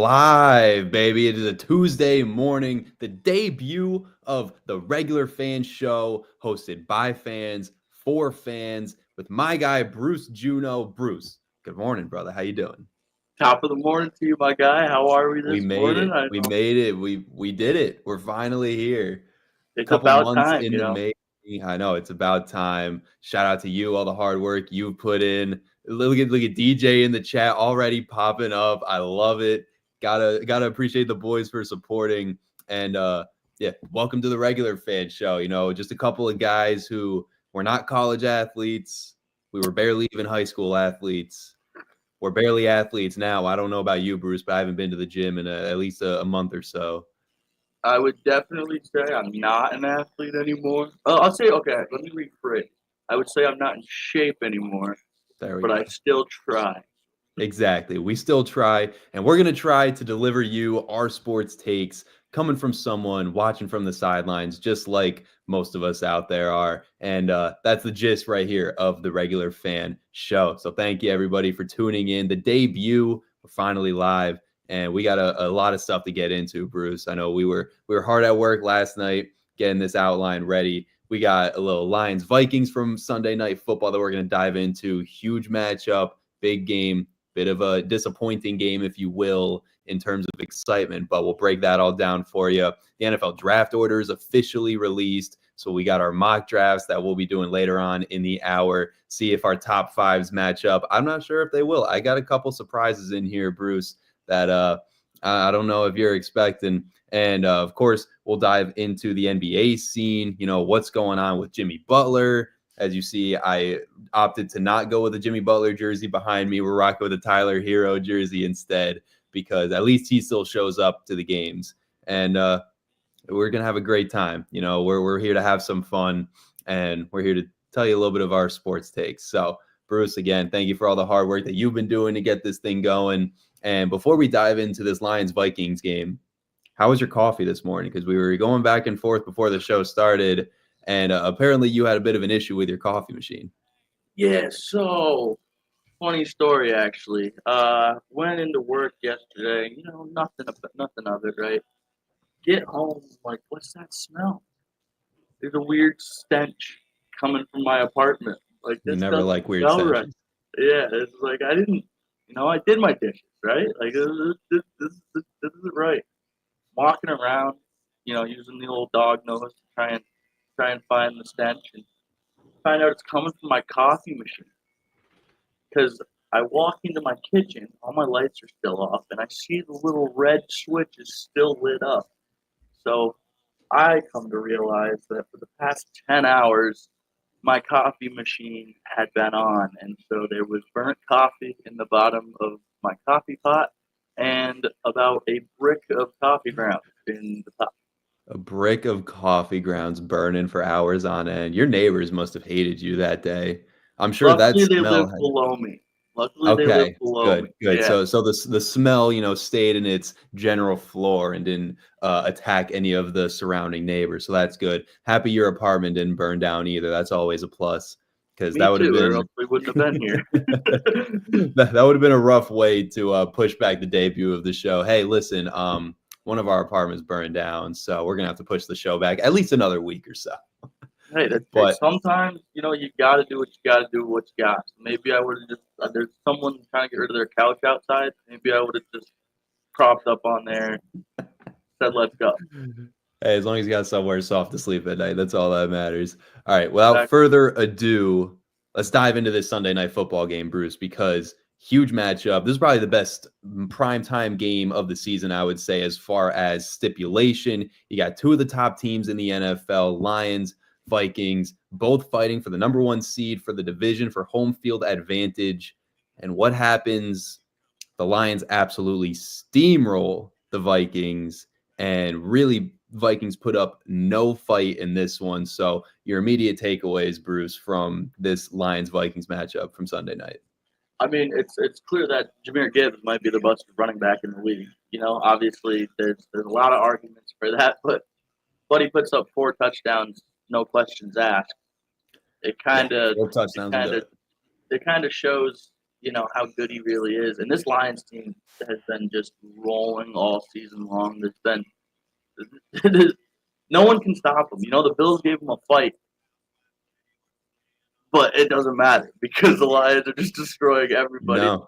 live, baby. It is a Tuesday morning, the debut of the Regular Fan Show, hosted by fans, for fans, with my guy, Bruce Juno. Bruce, good morning, brother. How you doing? Top of the morning to you, my guy. How are we We this made morning? it. I We know made it. We did it. We're finally here. it's Couple about months time, in the making. I know it's about time. Shout out to you, all the hard work you've put in. Look at DJ in the chat already popping up. I love it. Gotta appreciate the boys for supporting. And yeah, welcome to the Regular Fan Show. You know, just a couple of guys who were not college athletes. We were barely even high school athletes. We're barely athletes now. I don't know about you, Bruce, but I haven't been to the gym in at least a month or so. I would definitely say I'm not an athlete anymore. I'll say, okay, let me rephrase. I would say I'm not in shape anymore, There we but I go. still try. Exactly. We still try, and we're going to try to deliver you our sports takes coming from someone watching from the sidelines, just like most of us out there are. And that's the gist right here of the Regular Fan Show. So thank you, everybody, for tuning in. The debut, we're finally live, and we got a lot of stuff to get into, Bruce. I know we were hard at work last night getting this outline ready. We got a little Lions Vikings from Sunday Night Football that we're going to dive into. Huge matchup, big game. Bit of a disappointing game, if you will, in terms of excitement, but we'll break that all down for you. The NFL draft order is officially released, so we got our mock drafts that we'll be doing later on in the hour. See if our top fives match up. I'm not sure if they will. I got a couple surprises in here, Bruce, that I don't know if you're expecting. And of course, we'll dive into the NBA scene. You know, what's going on with Jimmy Butler. As you see, I opted to not go with the Jimmy Butler jersey behind me. We're rocking with the Tyler Hero jersey instead, because at least he still shows up to the games. And we're going to have a great time. You know, we're here to have some fun, and we're here to tell you a little bit of our sports takes. So, Bruce, again, thank you for all the hard work that you've been doing to get this thing going. And before we dive into this Lions-Vikings game, how was your coffee this morning? Because we were going back and forth before the show started, and apparently you had a bit of an issue with your coffee machine. Yeah, so funny story actually. Went into work yesterday, nothing of it, right? Get home, like, what's that smell? There's a weird stench coming from my apartment. Like, You this never doesn't like weird smell right. stenches. Yeah, it's like I didn't, I did my dishes, right? Like, this isn't right. Walking around, using the old dog nose to try and find the stench and find out it's coming from my coffee machine. Because I walk into my kitchen, all my lights are still off, and I see the little red switch is still lit up. So I come to realize that for the past 10 hours, my coffee machine had been on. And so there was burnt coffee in the bottom of my coffee pot and about a brick of coffee grounds in the top. A brick of coffee grounds burning for hours on end. Your neighbors must have hated you that day. I'm sure that Luckily, they smell live had. below me. Luckily, they live Okay, below me. good, good. Yeah. So the smell, stayed in its general floor and didn't attack any of the surrounding neighbors. So that's good. Happy your apartment didn't burn down either. That's always a plus, because Me that would have too, or been else we wouldn't have been here. that would have been a rough way to push back the debut of the show. Hey, listen, one of our apartments burned down, so we're gonna have to push the show back at least another week or so. Hey, But sometimes you got to do what you got to do with what you got. So maybe I would have just there's someone trying to get rid of their couch outside. Maybe I would have just propped up on there, said let's go. hey, as long as you got somewhere soft to sleep at night, that's all that matters. All right, without Exactly. further ado, let's dive into this Sunday night football game, Bruce, because huge matchup. This is probably the best primetime game of the season, I would say, as far as stipulation. You got two of the top teams in the NFL, Lions, Vikings, both fighting for the number one seed for the division for home field advantage. And what happens? The Lions absolutely steamroll the Vikings, and really Vikings put up no fight in this one. So your immediate takeaways, Bruce, from this Lions Vikings matchup from Sunday night. I mean, it's clear that Jahmyr Gibbs might be the best running back in the league. Obviously there's a lot of arguments for that, but he puts up 4 touchdowns, no questions asked. It Yeah, kind of four it touchdowns will kind do of it. it kind of shows how good he really is. And this Lions team has been just rolling all season long. No one can stop them. The Bills gave them a fight, but it doesn't matter because the Lions are just destroying everybody. No.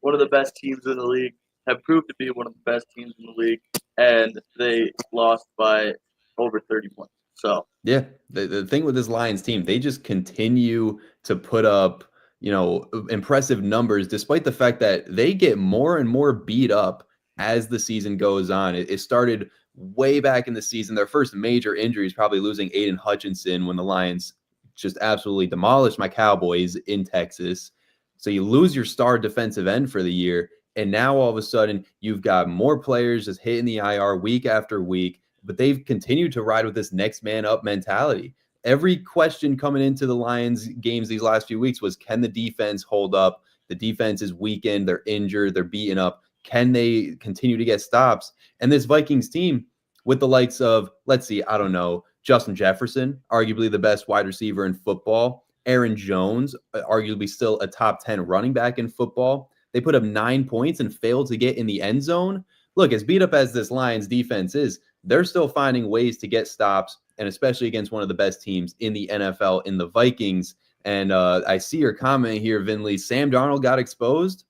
One of the best teams in the league, have proved to be one of the best teams in the league, and they lost by over 30 points. So yeah, the thing with this Lions team, they just continue to put up, impressive numbers, despite the fact that they get more and more beat up as the season goes on. It started way back in the season. Their first major injury is probably losing Aiden Hutchinson when the Lions just absolutely demolished my Cowboys in Texas. So you lose your star defensive end for the year. And now all of a sudden you've got more players just hitting the IR week after week, but they've continued to ride with this next man up mentality. Every question coming into the Lions games these last few weeks was, can the defense hold up? The defense is weakened. They're injured. They're beaten up. Can they continue to get stops? And this Vikings team, with the likes of, let's see, I don't know, Justin Jefferson, arguably the best wide receiver in football. Aaron Jones, arguably still a top 10 running back in football. They put up 9 points and failed to get in the end zone. Look, as beat up as this Lions defense is, they're still finding ways to get stops, and especially against one of the best teams in the NFL in the Vikings. And I see your comment here, Vinley. Sam Darnold got exposed.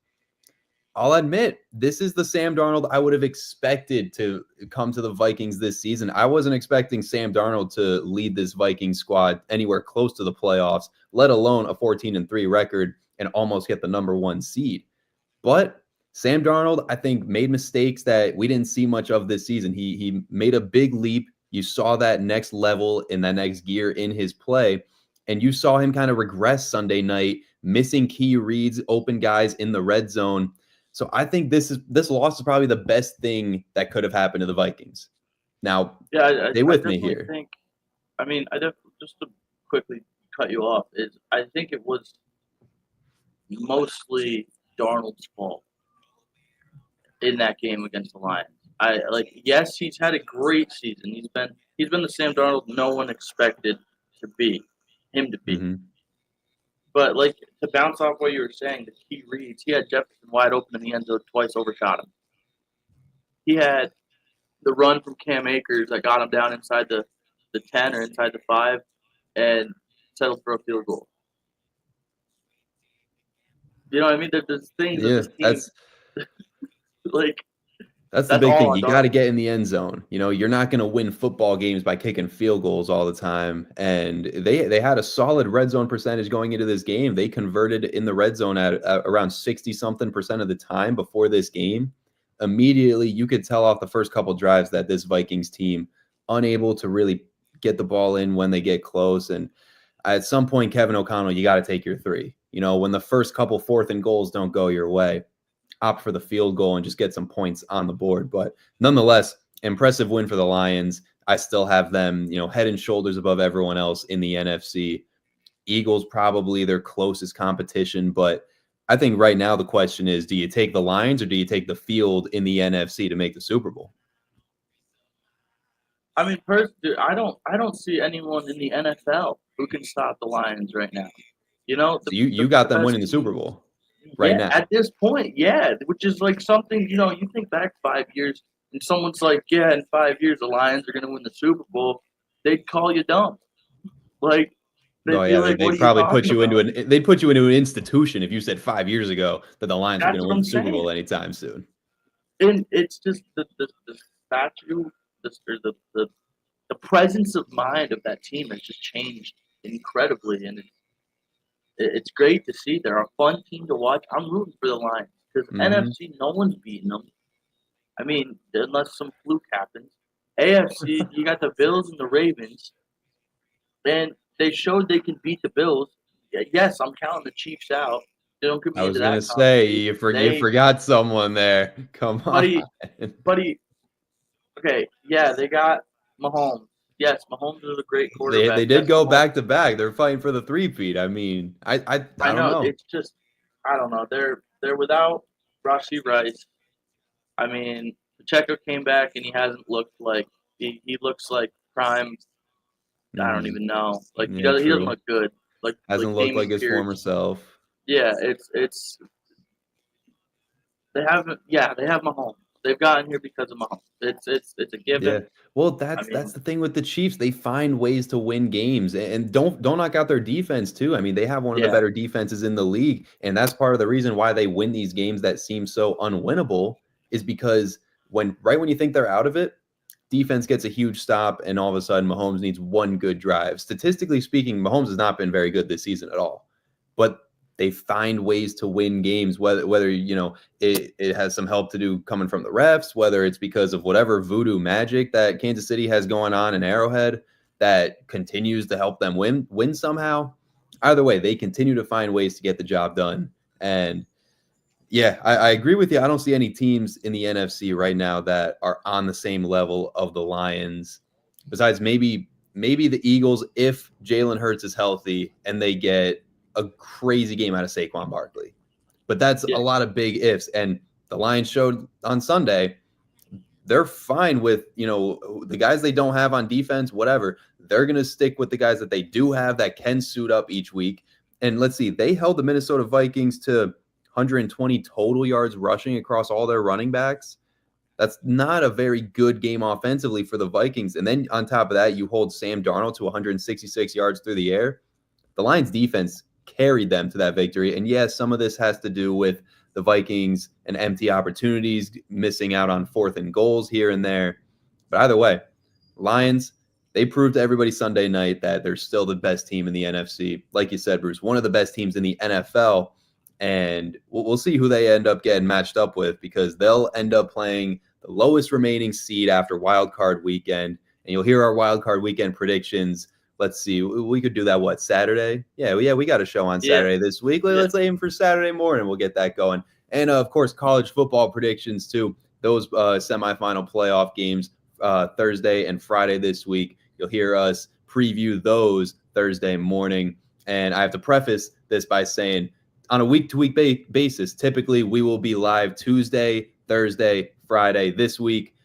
I'll admit, this is the Sam Darnold I would have expected to come to the Vikings this season. I wasn't expecting Sam Darnold to lead this Vikings squad anywhere close to the playoffs, let alone a 14-3 record and almost get the number 1 seed. But Sam Darnold, I think, made mistakes that we didn't see much of this season. He made a big leap. You saw that next level in that next gear in his play, and you saw him kind of regress Sunday night, missing key reads, open guys in the red zone. So I think this loss is probably the best thing that could have happened to the Vikings. Now, yeah, stay with me here. Just to quickly cut you off, I think it was mostly Darnold's fault in that game against the Lions. Yes, he's had a great season. He's been the Sam Darnold no one expected him to be. Mm-hmm. But to bounce off what you were saying, the key reads, he had Jefferson wide open in the end zone twice, overshot him. He had the run from Cam Akers that got him down inside the 10 or inside the 5 and settled for a field goal. You know what I mean? There's things that this team, that's the big thing. You got to get in the end zone. You're not going to win football games by kicking field goals all the time. And they had a solid red zone percentage going into this game. They converted in the red zone at around 60-something% of the time before this game. Immediately, you could tell off the first couple drives that this Vikings team unable to really get the ball in when they get close. And at some point, Kevin O'Connell, you got to take your 3. When the first couple 4th and goals don't go your way, opt for the field goal and just get some points on the board. But nonetheless, impressive win for the Lions. I still have them, head and shoulders above everyone else in the NFC. Eagles probably their closest competition, but I think right now the question is, do you take the Lions or do you take the field in the NFC to make the Super Bowl? I mean, personally, I don't see anyone in the NFL who can stop the Lions right now. You got them winning the Super Bowl right now. At this point, yeah, which is something, you think back 5 years and someone's like, yeah, in 5 years the Lions are going to win the Super Bowl, they'd call you dumb. They'd probably put you into an institution if you said 5 years ago that the Lions were going to win the Super Bowl anytime soon. And it's just the statue, the presence of mind of that team has just changed incredibly, and it's great to see. They're a fun team to watch. I'm rooting for the Lions because NFC, no one's beating them. I mean, unless some fluke happens. AFC, you got the Bills and the Ravens, and they showed they can beat the Bills. Yes, I'm counting the Chiefs out. They don't give me. I was gonna say you forgot someone there. Come on, buddy. Okay, yeah, they got Mahomes. Yes, Mahomes is a great quarterback. They did go back to back. They're fighting for the 3-peat. I mean, I don't know. It's just, I don't know. They're without Rashee Rice. I mean, Pacheco came back and he hasn't looked like he looks like prime. I don't even know. He doesn't look good. Hasn't looked like his former self. Yeah, it's they haven't. Yeah, they have Mahomes. They've gotten here because of Mahomes. It's a Yeah. given. Well, I that's mean, the thing with the Chiefs. They find ways to win games and don't knock out their defense too. I mean, they have one of the yeah, better defenses in the league, and that's part of the reason why they win these games that seem so unwinnable is because when you think they're out of it, defense gets a huge stop and all of a sudden Mahomes needs one good drive. Statistically speaking, Mahomes has not been very good this season at all. But they find ways to win games, whether it has some help to do coming from the refs, whether it's because of whatever voodoo magic that Kansas City has going on in Arrowhead that continues to help them win somehow. Either way, they continue to find ways to get the job done. And yeah, I agree with you. I don't see any teams in the NFC right now that are on the same level of the Lions, besides maybe the Eagles if Jalen Hurts is healthy and they get a crazy game out of Saquon Barkley. But that's yeah, a lot of big ifs. And the Lions showed on Sunday they're fine with the guys they don't have on defense, whatever. They're going to stick with the guys that they do have that can suit up each week. And let's see, they held the Minnesota Vikings to 120 total yards rushing across all their running backs. That's not a very good game offensively for the Vikings. And then on top of that, you hold Sam Darnold to 166 yards through the air. The Lions defense carried them to that victory. And yes, some of this has to do with the Vikings and empty opportunities, missing out on 4th and goals here and there. But either way, Lions, they proved to everybody Sunday night that they're still the best team in the NFC. Like you said, Bruce, one of the best teams in the NFL. And we'll see who they end up getting matched up with because they'll end up playing the lowest remaining seed after Wild Card Weekend. And you'll hear our Wild Card Weekend predictions. Let's see. We could do that. What, Saturday? Yeah. We got a show on yeah, Saturday this week. yeah, Let's aim for Saturday morning. We'll get that going. And of course, college football predictions too. Those semifinal playoff games Thursday and Friday this week. You'll hear us preview those Thursday morning. And I have to preface this by saying, on a week-to-week basis, typically we will be live Tuesday, Thursday, Friday. This week,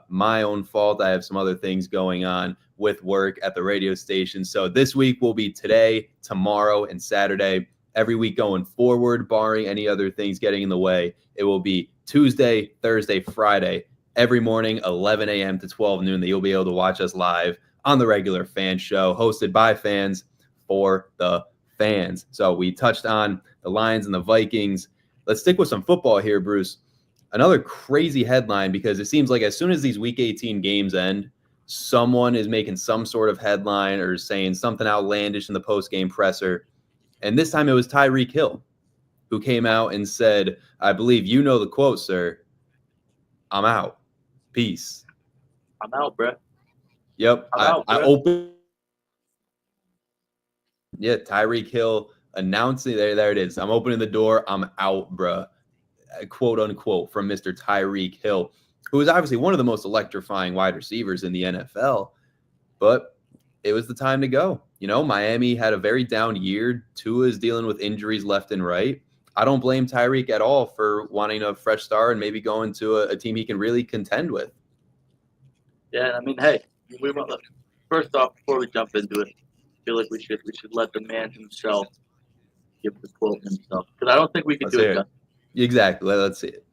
my own fault. I have some other things going on with work at the radio station. So this week will be today, tomorrow, and Saturday. Every week going forward, barring any other things getting in the way, it will be Tuesday, Thursday, Friday, every morning, 11 a.m. to 12 noon, that you'll be able to watch us live on the regular fan show, hosted by fans for the fans. So we touched on the Lions and the Vikings. Let's stick with some football here, Bruce. Another crazy headline, because it seems like as soon as these Week 18 games end, someone is making some sort of headline or saying something outlandish in the post-game presser. And this time it was Tyreek Hill who came out and said, I believe you know the quote, sir, "I'm out. Peace." I'm out, bro. Yep. I'm I out, bro. opened. Yeah, Tyreek Hill announcing there it is. I'm opening the door. I'm out, bruh. Quote unquote from Mr. Tyreek Hill, who is obviously one of the most electrifying wide receivers in the NFL. But it was the time to go. Miami had a very down year. Tua is dealing with injuries left and right. I don't blame Tyreek at all for wanting a fresh start and maybe going to a team he can really contend with. Yeah, I mean, hey, we want first off before we jump into it, I feel like we should let the man himself give the quote himself because I don't think we could Let's do it hear it. justice. Exactly. Let's see it.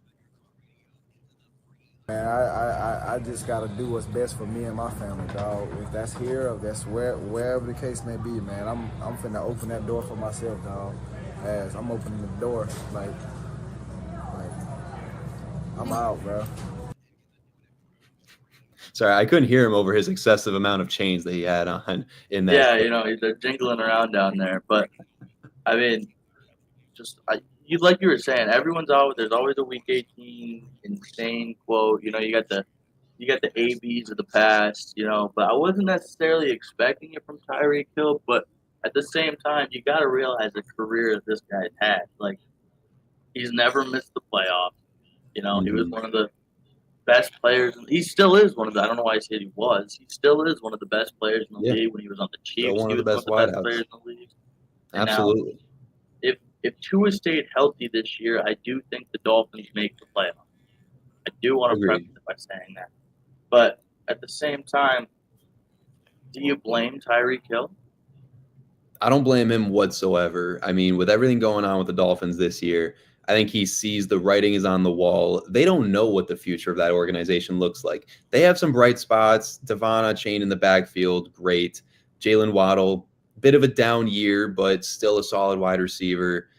Man, I just gotta do what's best for me and my family, dog. If that's here, or if that's wherever the case may be, man, I'm finna open that door for myself, dog. As I'm opening the door, like I'm out, bro. Sorry, I couldn't hear him over his excessive amount of chains that he had on in that. Yeah, clip. they're jingling around down there, but I mean, you like you were saying, everyone's out. There's always a Week 18 insane quote. You got the ABs of the past. But I wasn't necessarily expecting it from Tyreek Hill. But at the same time, you got to realize the career that this guy's had. Like he's never missed the playoffs. He was one of the best players. He still is one of the. I don't know why I said he was. He still is one of the best players in the league. When he was on the Chiefs, one he of the was best one of the best wideouts. players in the league. And Absolutely. now, if Tua stayed healthy this year, I do think the Dolphins make the playoffs. I do want to preface it by saying that. But at the same time, do you blame Tyreek Hill? I don't blame him whatsoever. I mean, with everything going on with the Dolphins this year, I think he sees the writing is on the wall. They don't know what the future of that organization looks like. They have some bright spots. Devon Chain in the backfield, great. Jalen Waddle, bit of a down year, but still a solid wide receiver.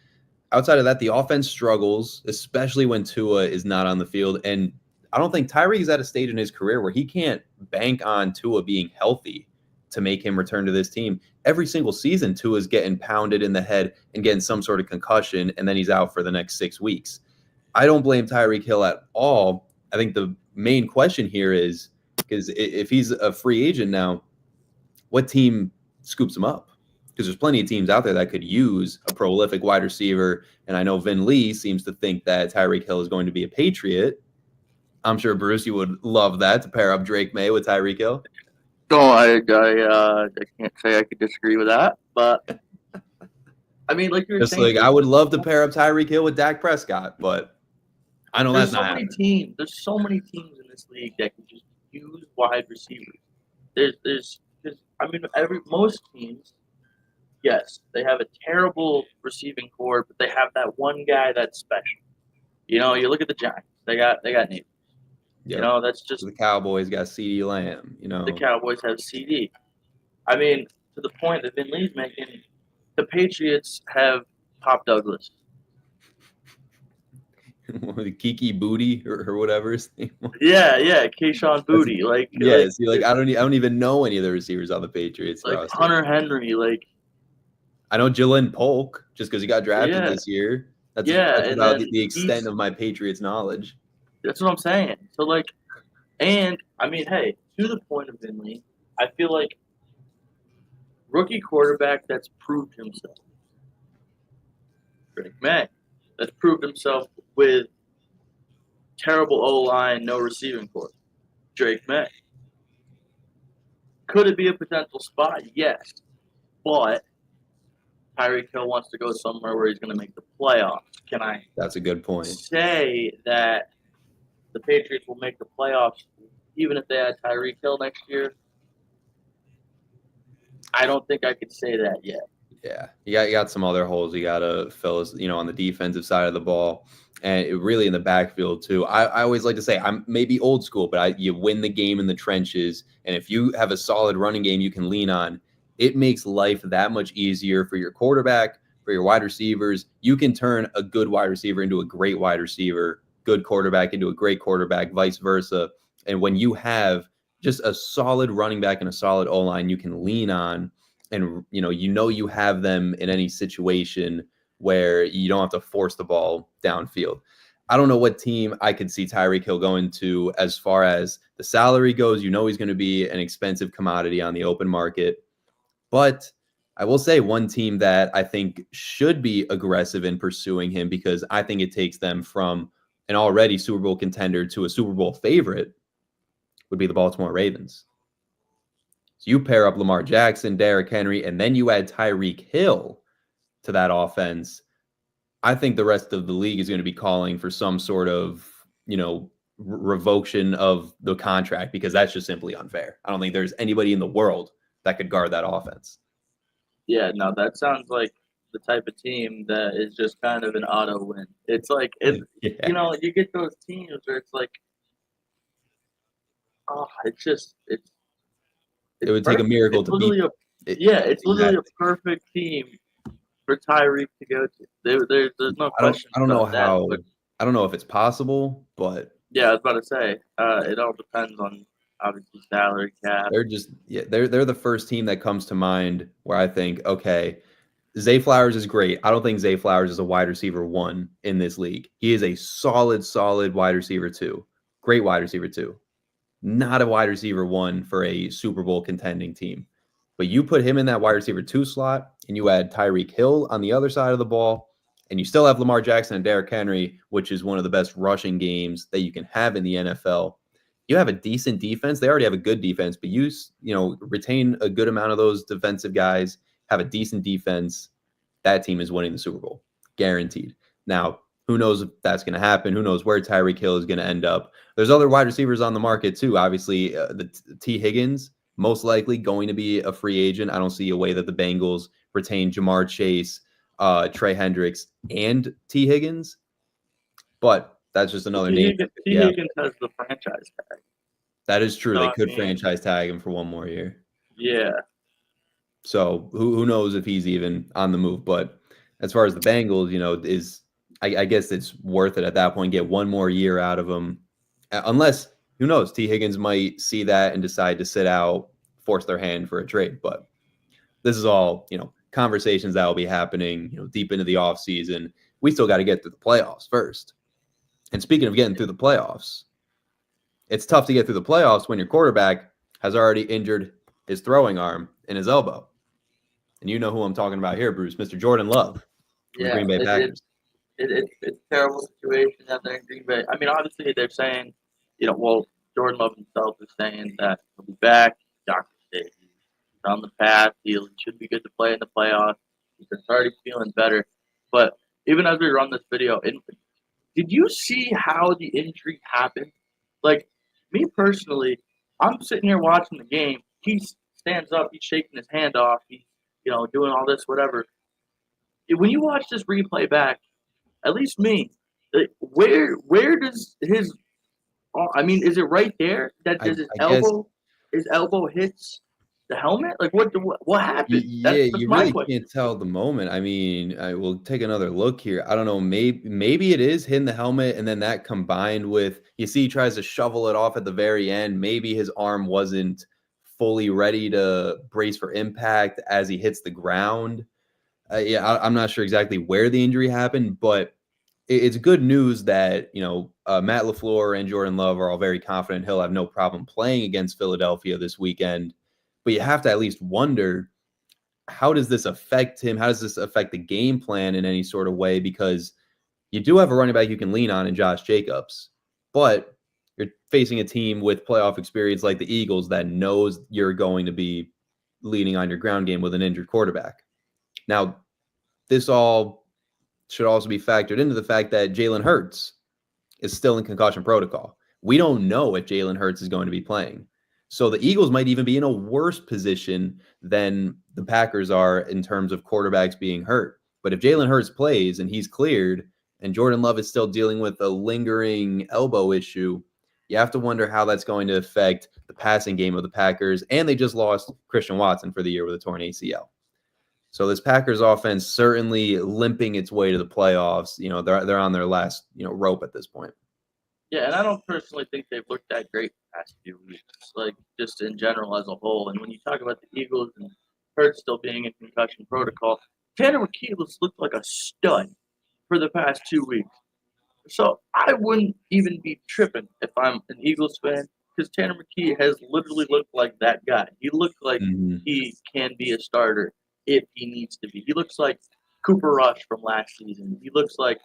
Outside of that, the offense struggles, especially when Tua is not on the field. And I don't think Tyreek is at a stage in his career where he can't bank on Tua being healthy to make him return to this team. Every single season, Tua's getting pounded in the head and getting some sort of concussion, and then he's out for the next 6 weeks. I don't blame Tyreek Hill at all. I think the main question here is, because if he's a free agent now, what team scoops him up? Because there's plenty of teams out there that could use a prolific wide receiver. And I know Vin Lee seems to think that Tyreek Hill is going to be a Patriot. I'm sure Bruce, you would love that, to pair up Drake May with Tyreek Hill. No, I can't say I could disagree with that, but I mean, like you're Just saying, like I would love to pair up Tyreek Hill with Dak Prescott, but I know that's not happening. There's so many teams in this league that can just use wide receivers. There's I mean, most teams, yes, they have a terrible receiving core, but they have that one guy that's special. You know, you look at the Giants; they got Nate. Yep. You know, that's just The Cowboys got CeeDee Lamb. You know, the Cowboys have CD. I mean, to the point that Vin Lee's making, the Patriots have Pop Douglas. Kiki Booty or whatever his name was. Yeah, Keyshawn Booty. Like, Yeah, see, like I don't even know any of the receivers on the Patriots like roster. Hunter Henry. Like, I know Jalen Polk just because he got drafted Yeah. this year. That's and about then the extent of my Patriots knowledge. that's what I'm saying. So, like, and I mean, hey, to the point of Vin Lee, I feel like rookie quarterback that's proved himself. Drake May, that's proved himself with terrible O-line, no receiving core. Drake May. Could it be a potential spot? Yes. But Tyreek Hill wants to go somewhere where he's going to make the playoffs. Can I That's a good point. say that the Patriots will make the playoffs even if they had Tyreek Hill next year? I don't think I could say that yet. Yeah, you got some other holes you got to fill, on the defensive side of the ball, and really in the backfield too. I always like to say I'm maybe old school, but you win the game in the trenches, and if you have a solid running game you can lean on, it makes life that much easier for your quarterback, for your wide receivers. You can turn a good wide receiver into a great wide receiver, good quarterback into a great quarterback, vice versa. And when you have just a solid running back and a solid O-line you can lean on, and you have them in any situation where you don't have to force the ball downfield. I don't know what team I could see Tyreek Hill going to as far as the salary goes. He's going to be an expensive commodity on the open market. But I will say one team that I think should be aggressive in pursuing him, because I think it takes them from an already Super Bowl contender to a Super Bowl favorite, would be the Baltimore Ravens. So you pair up Lamar Jackson, Derrick Henry, and then you add Tyreek Hill to that offense. I think the rest of the league is going to be calling for some sort of, revocation of the contract, because that's just simply unfair. I don't think there's anybody in the world that could guard that offense. Yeah, no, that sounds like the type of team that is just kind of an auto win. It's like, you get those teams where it's like, it would take a miracle to beat. It's literally a perfect team for Tyreek to go to. There's no question. I don't know if it's possible, but yeah, I was about to say it all depends on obviously salary cap. They're the first team that comes to mind where I think, okay, Zay Flowers is great. I don't think Zay Flowers is a wide receiver 1 in this league. He is a solid wide receiver 2. Great wide receiver 2. Not a wide receiver 1 for a Super Bowl contending team. But you put him in that wide receiver 2 slot, and you add Tyreek Hill on the other side of the ball, and you still have Lamar Jackson and Derrick Henry, which is one of the best rushing games that you can have in the NFL. You have a decent defense. They already have a good defense, but you retain a good amount of those defensive guys, have a decent defense. That team is winning the Super Bowl, guaranteed. Now, who knows if that's going to happen? Who knows where Tyreek Hill is going to end up? There's other wide receivers on the market too. Obviously, the T. Higgins most likely going to be a free agent. I don't see a way that the Bengals retain Jamar Chase, Trey Hendricks, and T. Higgins. But that's just another name. T. Higgins has the franchise tag. That is true. So, they could franchise tag him for one more year. Yeah. So who knows if he's even on the move. But as far as the Bengals, I guess it's worth it at that point. Get one more year out of him. Unless, who knows, T. Higgins might see that and decide to sit out, force their hand for a trade. But this is all, conversations that will be happening, deep into the offseason. We still got to get through the playoffs first. And speaking of getting through the playoffs, it's tough to get through the playoffs when your quarterback has already injured his throwing arm and his elbow. And you know who I'm talking about here, Bruce, Mr. Jordan Love from the Green Bay Packers. It's a terrible situation out there in Green Bay. I mean, obviously they're saying, Jordan Love himself is saying that he'll be back. Doctor said he's on the path. He should be good to play in the playoffs. He's already feeling better. But even as we run this video, did you see how the injury happened? Like, me personally, I'm sitting here watching the game. He stands up. He's shaking his hand off. He's, doing all this, whatever. When you watch this replay back, at least me, where does his – I mean, is it right there that his elbow hits the helmet? Like, what happened? That's you really can't tell the moment. I mean, I will take another look here. I don't know. Maybe it is hitting the helmet, and then that combined with – you see he tries to shovel it off at the very end. Maybe his arm wasn't fully ready to brace for impact as he hits the ground. I'm not sure exactly where the injury happened, but it's good news that, Matt LaFleur and Jordan Love are all very confident he'll have no problem playing against Philadelphia this weekend. But you have to at least wonder, how does this affect him? How does this affect the game plan in any sort of way? Because you do have a running back you can lean on in Josh Jacobs, but you're facing a team with playoff experience like the Eagles that knows you're going to be leaning on your ground game with an injured quarterback. Now, this all should also be factored into the fact that Jalen Hurts is still in concussion protocol. We don't know if Jalen Hurts is going to be playing. So the Eagles might even be in a worse position than the Packers are in terms of quarterbacks being hurt. But if Jalen Hurts plays and he's cleared and Jordan Love is still dealing with a lingering elbow issue, you have to wonder how that's going to affect the passing game of the Packers. And they just lost Christian Watson for the year with a torn ACL. So this Packers offense certainly limping its way to the playoffs. They're on their last, rope at this point. Yeah, and I don't personally think they've looked that great the past few weeks, like just in general as a whole. And when you talk about the Eagles and Hurts still being in concussion protocol, Tanner McKee looked like a stud for the past 2 weeks. So I wouldn't even be tripping if I'm an Eagles fan, because Tanner McKee has literally looked like that guy. He looked like he can be a starter if he needs to be. He looks like Cooper Rush from last season. He looks like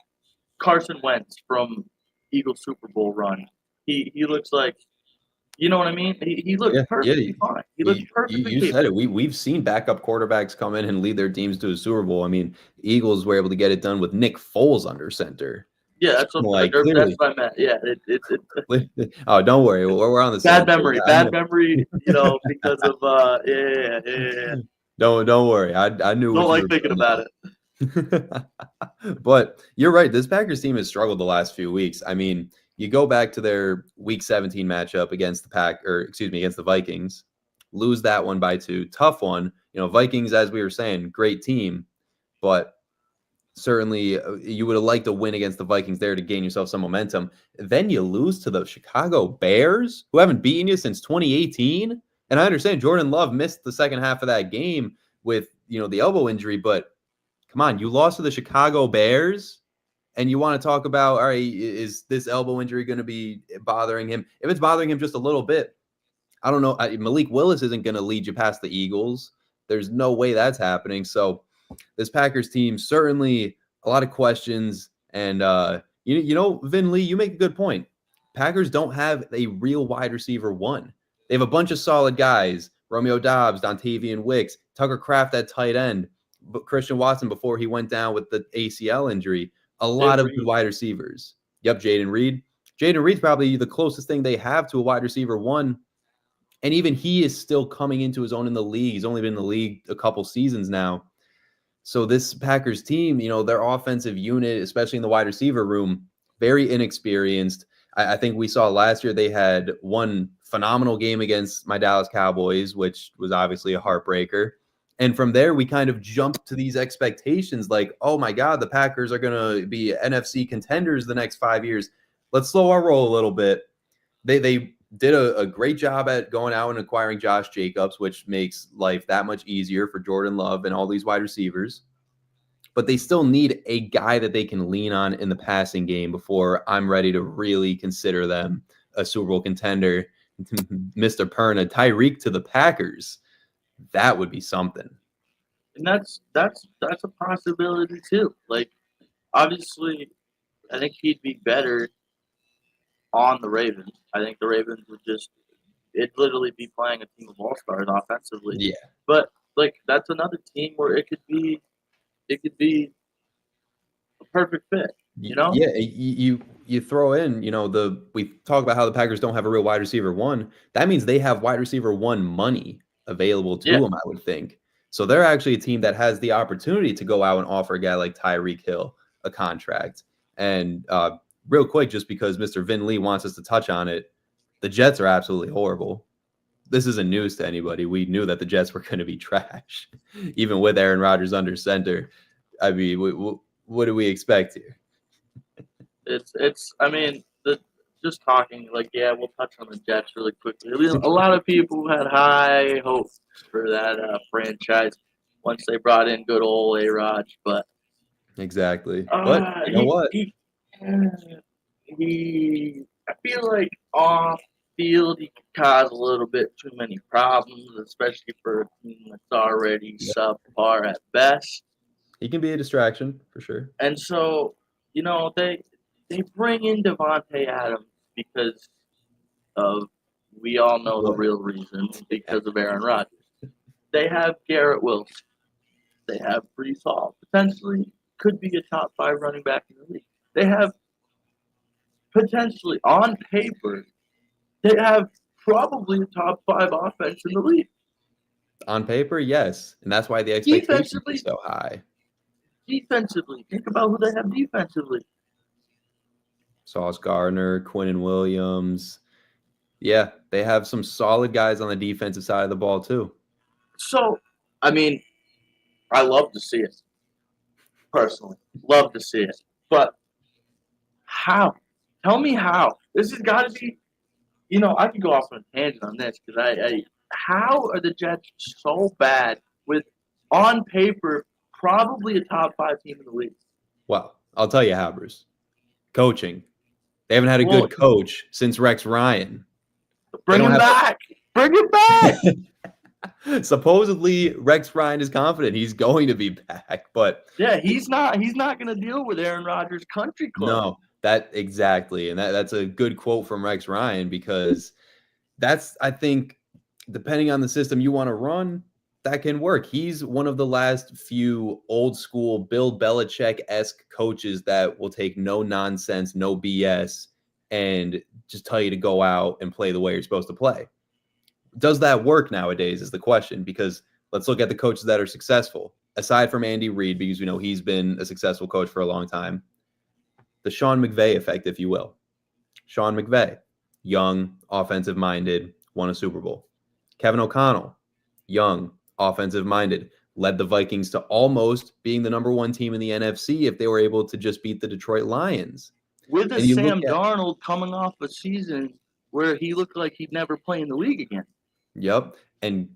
Carson Wentz from Eagles Super Bowl run. He looks like, you know what I mean? He looks perfectly fine. He looks perfectly You said it. We've seen backup quarterbacks come in and lead their teams to a Super Bowl. I mean, the Eagles were able to get it done with Nick Foles under center. Yeah, that's what I meant. Yeah, oh, don't worry, we're on the bad memory, because of yeah. Don't worry, I knew. Don't like thinking about it. But you're right. This Packers team has struggled the last few weeks. I mean, you go back to their Week 17 matchup against against the Vikings, lose that one by 2. Tough one. Vikings, as we were saying, great team, but certainly you would have liked a win against the Vikings there to gain yourself some momentum. Then you lose to the Chicago Bears, who haven't beaten you since 2018. And I understand Jordan Love missed the second half of that game with, the elbow injury, but come on, you lost to the Chicago Bears and you want to talk about, all right, is this elbow injury going to be bothering him? If it's bothering him just a little bit, I don't know. Malik Willis isn't going to lead you past the Eagles. There's no way that's happening. So this Packers team, certainly a lot of questions. And, Vin Lee, you make a good point. Packers don't have a real wide receiver one. They have a bunch of solid guys, Romeo Doubs, Dontavian Wicks, Tucker Kraft at tight end, but Christian Watson before he went down with the ACL injury. A lot of good wide receivers. Yep, Jaden Reed. Jaden Reed's probably the closest thing they have to a wide receiver one. And even he is still coming into his own in the league. He's only been in the league a couple seasons now. So this Packers team, their offensive unit, especially in the wide receiver room, very inexperienced. I think we saw last year they had one phenomenal game against my Dallas Cowboys, which was obviously a heartbreaker. And from there, we kind of jumped to these expectations like, oh my God, the Packers are going to be NFC contenders the next 5 years. Let's slow our roll a little bit. They did a great job at going out and acquiring Josh Jacobs, which makes life that much easier for Jordan Love and all these wide receivers. But they still need a guy that they can lean on in the passing game before I'm ready to really consider them a Super Bowl contender. Mr. Perna, Tyreek to the Packers. That would be something. And that's a possibility too. Like, obviously, I think he'd be better on the Ravens. I think the Ravens would it'd literally be playing a team of all-stars offensively. Yeah. But like, that's another team where it could be a perfect fit. Yeah, you throw in, we talk about how the Packers don't have a real wide receiver one. That means they have wide receiver one money available to them, I would think. So they're actually a team that has the opportunity to go out and offer a guy like Tyreek Hill a contract. And real quick, just because Mr. Vin Lee wants us to touch on it, the Jets are absolutely horrible. This isn't news to anybody. We knew that the Jets were going to be trash, even with Aaron Rodgers under center. I mean, what do we expect here? I mean, just talking, like, yeah, we'll touch on the Jets really quickly. A lot of people had high hopes for that franchise once they brought in good old A-Rod, but exactly. But you know what? I feel like off field he could cause a little bit too many problems, especially for a team that's already subpar at best. He can be a distraction for sure. And so, they bring in Devontae Adams because of, we all know the real reason, because of Aaron Rodgers. They have Garrett Wilson. They have Breece Hall. Potentially could be a top 5 running back in the league. They have potentially, on paper, they have probably a top 5 offense in the league. On paper, yes. And that's why the expectations are so high. Defensively, think about who they have defensively. Sauce Gardner, Quinnen Williams. Yeah, they have some solid guys on the defensive side of the ball too. So, I mean, I love to see it. Personally, love to see it. But how? Tell me how. This has got to be, I could go off on a tangent on this because how are the Jets so bad with, on paper, probably a top 5 team in the league? Well, I'll tell you how, Bruce. Coaching. They haven't had a good coach since Rex Ryan. Bring him back. Bring him back. Supposedly, Rex Ryan is confident he's going to be back, but yeah, he's not going to deal with Aaron Rodgers' country club. No, that exactly, and that's a good quote from Rex Ryan because that's, I think, depending on the system you want to run, that can work. He's one of the last few old school Bill Belichick-esque coaches that will take no nonsense, no BS, and just tell you to go out and play the way you're supposed to play. Does that work nowadays is the question, because let's look at the coaches that are successful. Aside from Andy Reid, because we know he's been a successful coach for a long time, the Sean McVay effect, if you will. Sean McVay, young, offensive-minded, won a Super Bowl. Kevin O'Connell, young, offensive-minded, led the Vikings to almost being the number 1 team in the NFC if they were able to just beat the Detroit Lions. With a Sam Darnold coming off a season where he looked like he'd never play in the league again. Yep. And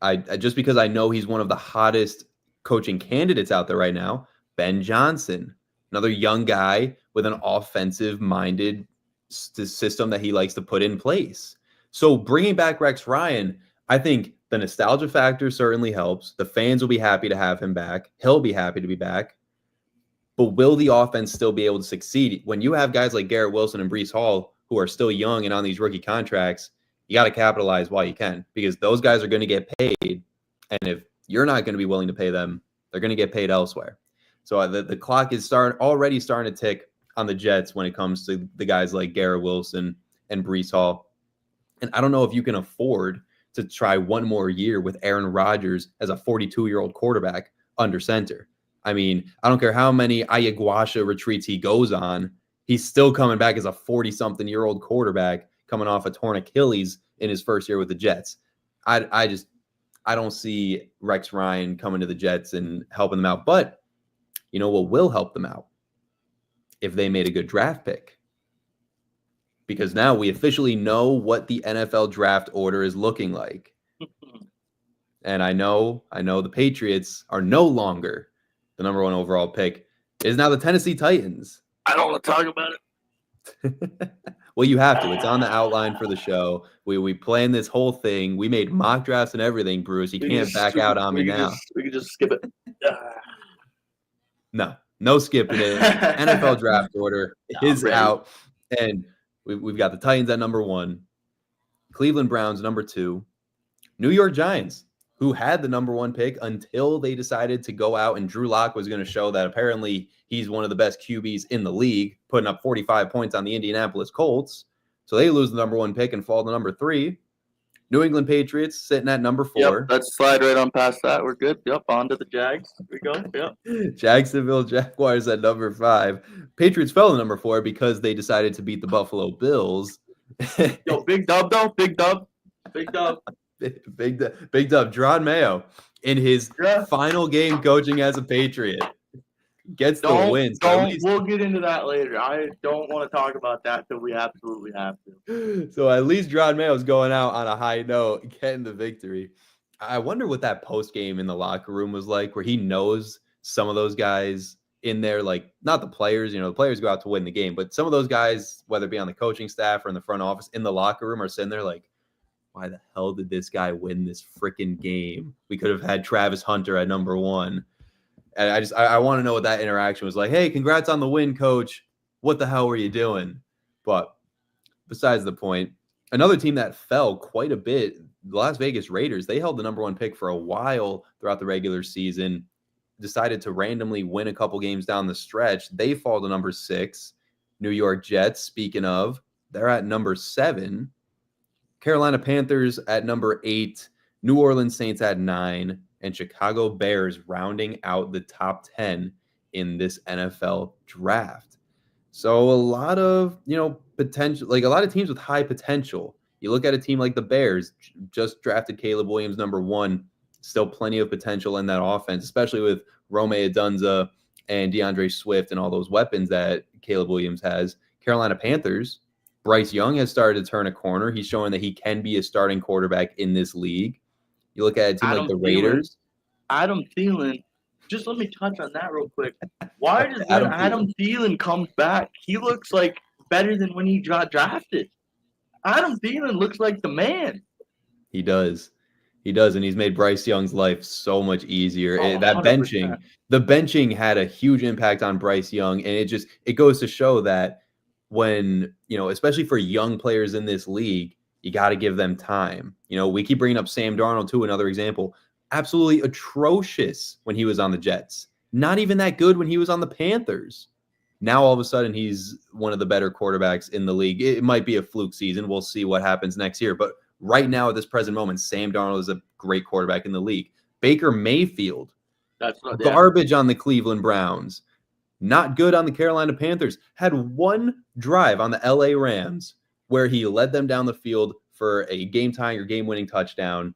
I just because I know he's one of the hottest coaching candidates out there right now, Ben Johnson, another young guy with an offensive-minded system that he likes to put in place. So bringing back Rex Ryan, I think the nostalgia factor certainly helps. The fans will be happy to have him back. He'll be happy to be back. But will the offense still be able to succeed? When you have guys like Garrett Wilson and Breece Hall who are still young and on these rookie contracts, you got to capitalize while you can, because those guys are going to get paid. And if you're not going to be willing to pay them, they're going to get paid elsewhere. So the clock is already starting to tick on the Jets when it comes to the guys like Garrett Wilson and Breece Hall. And I don't know if you can afford to try one more year with Aaron Rodgers as a 42-year-old quarterback under center. I mean, I don't care how many ayahuasca retreats he goes on, he's still coming back as a 40-something-year-old quarterback coming off a torn Achilles in his first year with the Jets. I don't see Rex Ryan coming to the Jets and helping them out. But you know what will help them out? If they made a good draft pick. Because now we officially know what the NFL draft order is looking like. And I know the Patriots are no longer the number 1 overall pick. It is now the Tennessee Titans. I don't want to talk about it. Well, you have to. It's on the outline for the show. We planned this whole thing. We made mock drafts and everything, Bruce. You can't back out on me now. We can just skip it. No skipping it. NFL draft order is out. And we've got the Titans at number 1, Cleveland Browns number 2, New York Giants, who had the number 1 pick until they decided to go out and Drew Lock was going to show that apparently he's one of the best QBs in the league, putting up 45 points on the Indianapolis Colts. So they lose the number 1 pick and fall to number 3. New England Patriots sitting at number 4. Yep, let's slide right on past that. We're good. Yep, on to the Jags. Here we go. Yep. Jacksonville Jaguars at number 5. Patriots fell to number 4 because they decided to beat the Buffalo Bills. Yo, big dub though. Big dub. Big dub. Jerod Mayo in his final game coaching as a Patriot gets the win. We'll get into that later. I don't want to talk about that till we absolutely have to. So at least Jerod Mayo is going out on a high note, getting the victory. I wonder what that post game in the locker room was like, where he knows some of those guys in there, like not the players, the players go out to win the game, but some of those guys, whether it be on the coaching staff or in the front office, in the locker room, are sitting there like, why the hell did this guy win this freaking game? We could have had Travis Hunter at number 1. And I want to know what that interaction was like. Hey, congrats on the win, coach. What the hell were you doing? But besides the point, another team that fell quite a bit, the Las Vegas Raiders, they held the number 1 pick for a while throughout the regular season, decided to randomly win a couple games down the stretch. They fall to number 6. New York Jets, speaking of, they're at number 7. Carolina Panthers at number 8. New Orleans Saints at 9. And Chicago Bears rounding out the top 10 in this NFL draft. So a lot of, potential, like a lot of teams with high potential. You look at a team like the Bears, just drafted Caleb Williams number 1, still plenty of potential in that offense, especially with Rome Odunze and DeAndre Swift and all those weapons that Caleb Williams has. Carolina Panthers, Bryce Young has started to turn a corner. He's showing that he can be a starting quarterback in this league. You look at a team like the Raiders. Adam Thielen, just let me touch on that real quick. Why does Adam Thielen comes back, he looks like better than when he got drafted? Adam Thielen looks like the man. He does. And he's made Bryce Young's life so much easier. That 100%. The benching had a huge impact on Bryce Young. And it goes to show that when, especially for young players in this league, you got to give them time. We keep bringing up Sam Darnold too, another example. Absolutely atrocious when he was on the Jets. Not even that good when he was on the Panthers. Now all of a sudden he's one of the better quarterbacks in the league. It might be a fluke season. We'll see what happens next year. But right now at this present moment, Sam Darnold is a great quarterback in the league. Baker Mayfield, garbage on the Cleveland Browns. Not good on the Carolina Panthers. Had one drive on the LA Rams where he led them down the field for a game-tying or game-winning touchdown.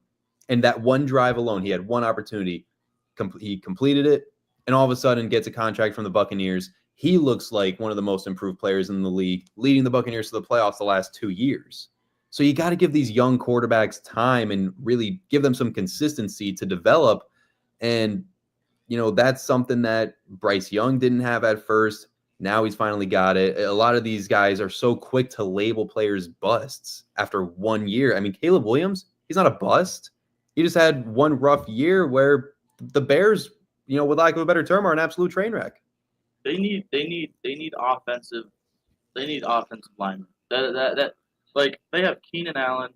And that one drive alone, he had one opportunity. He completed it, and all of a sudden gets a contract from the Buccaneers. He looks like one of the most improved players in the league, leading the Buccaneers to the playoffs the last 2 years. So you got to give these young quarterbacks time and really give them some consistency to develop. And, that's something that Bryce Young didn't have at first. Now he's finally got it. A lot of these guys are so quick to label players busts after 1 year. I mean, Caleb Williams, he's not a bust. He just had one rough year where the Bears, with lack of a better term, are an absolute train wreck. They need offensive linemen. That like they have Keenan Allen,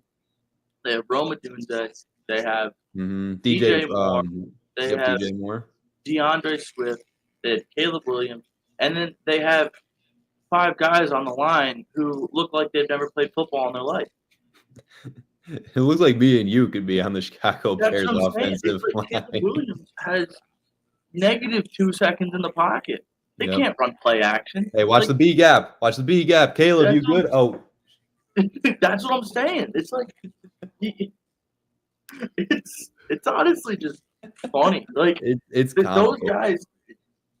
they have Rome Odunze, they have DJ Moore, they have DJ Moore, DeAndre Swift, they have Caleb Williams, and then they have 5 guys on the line who look like they've never played football in their life. It looks like me and you could be on the Chicago That's Bears what I'm saying. offensive It's like Caleb line. Williams has negative 2 seconds in the pocket. They Yep. can't run play action. Hey, watch Like, the B gap. Watch the B gap. Caleb, you That's what good? Oh, That's what I'm saying. It's like it's honestly just funny. Like it's those comical. guys.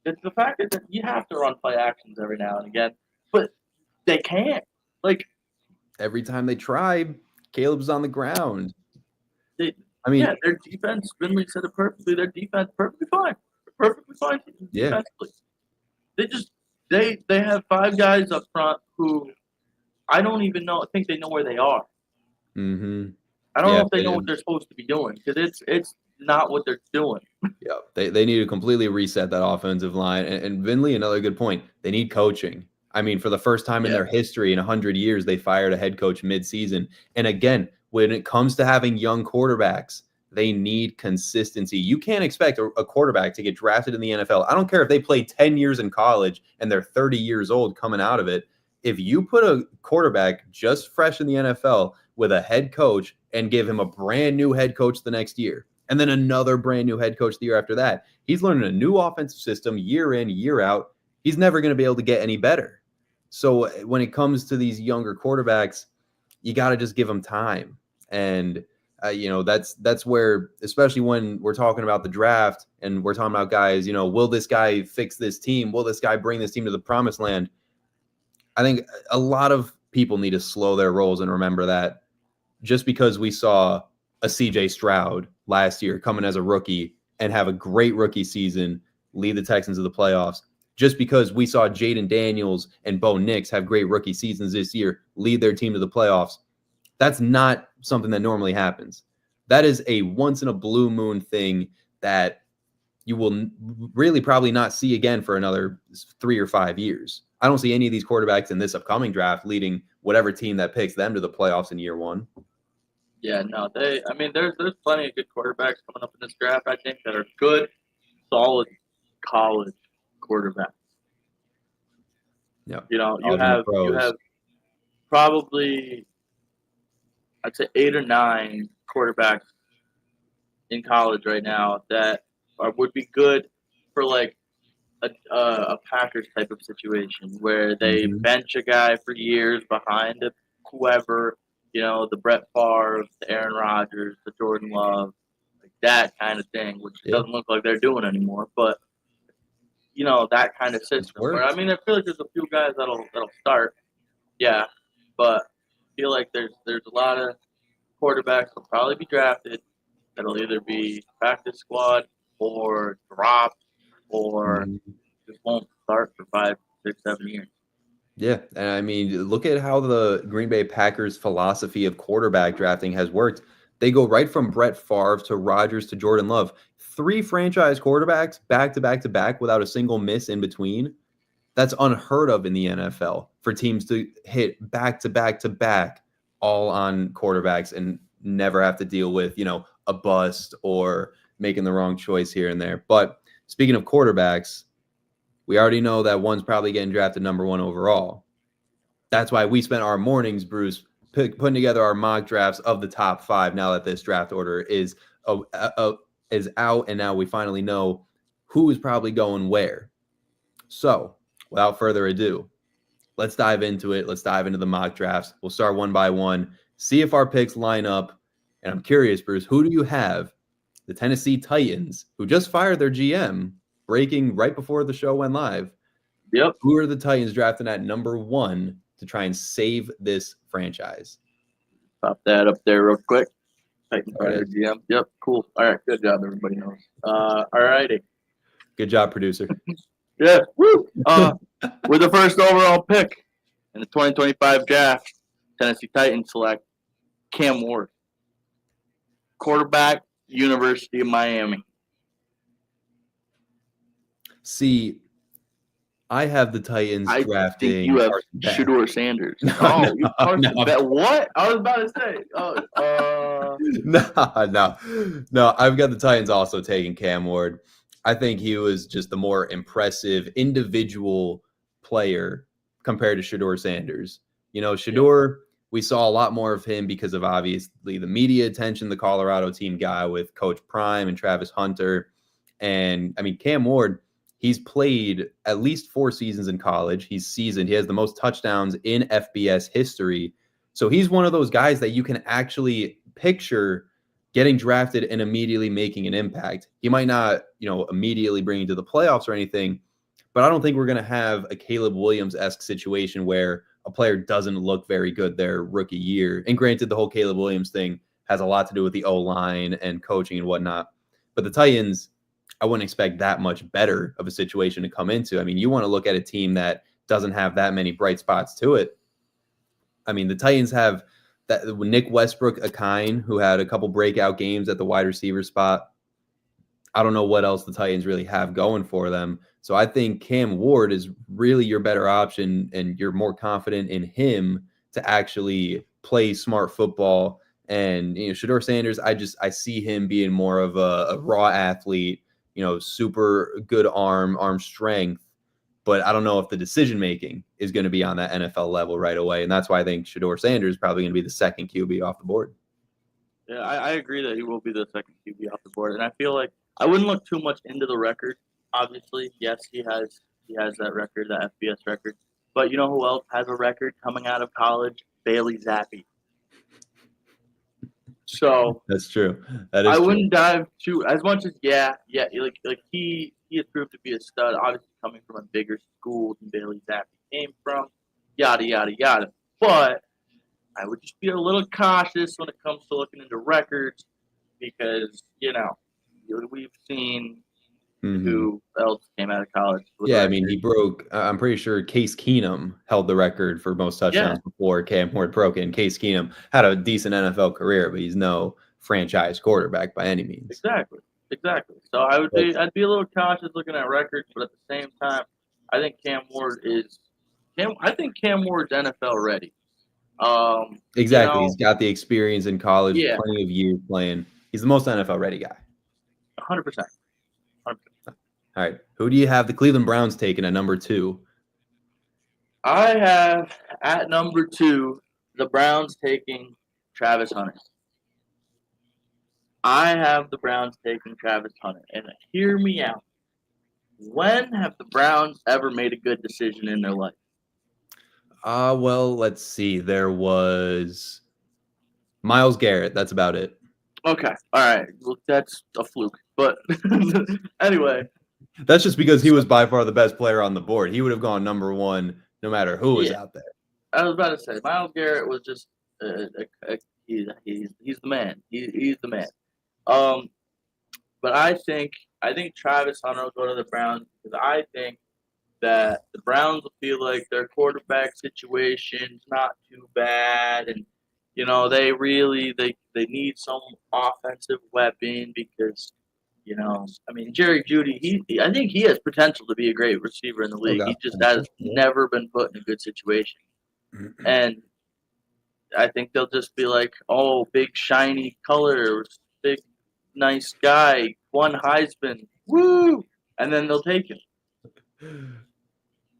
It's the fact that you have to run play actions every now and again, but they can't. Like Every time they try, Caleb's on the ground. they, I mean, yeah, their defense. Finley said it perfectly. Their defense perfectly fine. They're perfectly fine Yeah. defensively. They have 5 guys up front who I don't even know. I think they know where they are. mm-hmm. I don't Yeah, know if they know what they're supposed to be doing because it's not what they're doing. Yeah, they need to completely reset that offensive line. And Vinley, another good point. They need coaching. I mean, for the first time in their history in 100 years, they fired a head coach mid-season. And again, when it comes to having young quarterbacks, they need consistency. You can't expect a quarterback to get drafted in the NFL. I don't care if they played 10 years in college and they're 30 years old coming out of it. If you put a quarterback just fresh in the NFL with a head coach and give him a brand new head coach the next year, and then another brand new head coach the year after that, he's learning a new offensive system year in, year out. He's never going to be able to get any better. So when it comes to these younger quarterbacks, you got to just give them time. And that's where, especially when we're talking about the draft and we're talking about guys, will this guy fix this team? Will this guy bring this team to the promised land? I think a lot of people need to slow their rolls and remember that just because we saw a CJ Stroud last year coming as a rookie and have a great rookie season, lead the Texans to the playoffs, just because we saw Jaden Daniels and Bo Nix have great rookie seasons this year, lead their team to the playoffs, that's not something that normally happens. That is a once in a blue moon thing that you will really probably not see again for another 3 or 5 years. I don't see any of these quarterbacks in this upcoming draft leading whatever team that picks them to the playoffs in year 1. Yeah, no, there's plenty of good quarterbacks coming up in this draft, I think, that are good, solid college quarterbacks. Yeah. You have probably, I'd say 8 or 9 quarterbacks in college right now that would be good for like a Packers type of situation where they bench a guy for years behind whoever, the Brett Favre, the Aaron Rodgers, the Jordan Love, like that kind of thing, which doesn't look like they're doing anymore. But that kind of system. Where, I mean, I feel like there's a few guys that'll start, yeah, but I feel like there's a lot of quarterbacks that'll probably be drafted that'll either be practice squad or dropped or just won't start for 5, 6, 7 years. Yeah, and I mean, look at how the Green Bay Packers philosophy of quarterback drafting has worked. They go right from Brett Favre to Rodgers to Jordan Love. 3 franchise quarterbacks back to back to back without a single miss in between. That's unheard of in the NFL for teams to hit back to back to back all on quarterbacks and never have to deal with, a bust or making the wrong choice here and there. But speaking of quarterbacks, we already know that one's probably getting drafted number 1 overall. That's why we spent our mornings, Bruce, putting together our mock drafts of the top 5 now that this draft order is out, and now we finally know who is probably going where. So, without further ado, let's dive into it. Let's dive into the mock drafts. We'll start one by one, see if our picks line up. And I'm curious, Bruce, who do you have? The Tennessee Titans, who just fired their GM, breaking right before the show went live. Yep. Who are the Titans drafting at number 1 to try and save this franchise? Pop that up there real quick. Titans fired their GM. Yep, cool. All right, good job, everybody knows. All righty. Good job, producer. Yeah, woo! We're the first overall pick in the 2025 draft. Tennessee Titans select Cam Ward, quarterback, University of Miami. See, I have the Titans drafting. I think you have Shedeur Sanders. Oh, you Carson Beck. What? I was about to say. No. I've got the Titans also taking Cam Ward. I think he was just the more impressive individual player compared to Shedeur Sanders. Shedeur we saw a lot more of him because of obviously the media attention the Colorado team got with Coach Prime and Travis Hunter. And I mean, Cam Ward, he's played at least 4 seasons in college. He's seasoned. He has the most touchdowns in FBS history. So he's one of those guys that you can actually picture getting drafted and immediately making an impact. He might not, immediately bring you to the playoffs or anything, but I don't think we're going to have a Caleb Williams-esque situation where a player doesn't look very good their rookie year. And granted, the whole Caleb Williams thing has a lot to do with the O-line and coaching and whatnot. But the Titans, I wouldn't expect that much better of a situation to come into. I mean, you want to look at a team that doesn't have that many bright spots to it. I mean, the Titans have that Nick Westbrook-Akine, who had a couple breakout games at the wide receiver spot. I don't know what else the Titans really have going for them. So I think Cam Ward is really your better option, and you're more confident in him to actually play smart football. And, Shedeur Sanders, I see him being more of a raw athlete, super good arm strength. But I don't know if the decision-making is going to be on that NFL level right away. And that's why I think Shedeur Sanders is probably going to be the second QB off the board. Yeah, I agree that he will be the second QB off the board. And I feel like I wouldn't look too much into the record. Obviously, yes, he has that record, that FBS record. But you know who else has a record coming out of college? Bailey Zappi. So that's true. That is I true. wouldn't dive too as much as like he has proved to be a stud. Obviously, coming from a bigger school than Bailey Zappi came from, yada yada yada. But I would just be a little cautious when it comes to looking into records because we've seen who else came out of college. Yeah, I mean, he broke. I'm pretty sure Case Keenum held the record for most touchdowns before Cam Ward broke it. And Case Keenum had a decent NFL career, but he's no franchise quarterback by any means. Exactly. So I'd be a little cautious looking at records, but at the same time, I think Cam Ward's NFL ready. Exactly. He's got the experience in college, plenty of years playing. He's the most NFL ready guy. 100%. All right. Who do you have the Cleveland Browns taking at number 2? I have at number 2 the Browns taking Travis Hunter. I have the Browns taking Travis Hunter. And hear me out. When have the Browns ever made a good decision in their life? Well, let's see. There was Myles Garrett. That's about it. Okay. All right. Well, that's a fluke. But anyway. That's just because he was by far the best player on the board. He would have gone number 1 no matter who was out there. I was about to say, Myles Garrett was just he's the man. He's the man. But I think Travis Hunter will go to the Browns because I think that the Browns will feel like their quarterback situation's not too bad, and they really they need some offensive weapon because. Jerry Jeudy, I think he has potential to be a great receiver in the league. He just has never been put in a good situation. And I think they'll just be like, oh, big, shiny colors, big, nice guy, won Heisman, woo! And then they'll take him.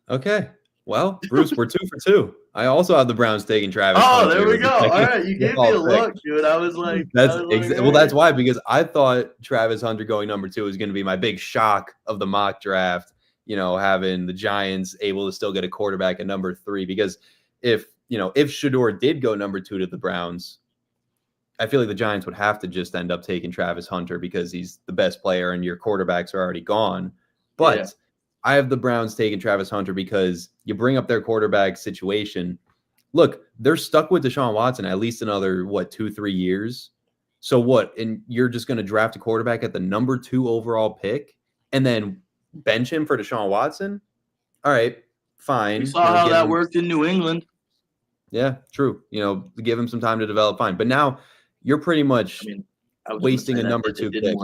Okay. Well, Bruce, we're 2 for 2. I also have the Browns taking Travis. Oh, there we go. All right, you gave me a look, dude. I was like, that's why, because I thought Travis Hunter going number 2 was going to be my big shock of the mock draft. Having the Giants able to still get a quarterback at number 3, because if Shedeur did go number 2 to the Browns, I feel like the Giants would have to just end up taking Travis Hunter because he's the best player and your quarterbacks are already gone. But I have the Browns taking Travis Hunter because you bring up their quarterback situation. Look, they're stuck with Deshaun Watson at least another, 2-3 years. So what? And you're just going to draft a quarterback at the number 2 overall pick and then bench him for Deshaun Watson? All right, fine. We saw how that worked in New England. Yeah, true. Give him some time to develop, fine. But now you're pretty much wasting a number 2 pick.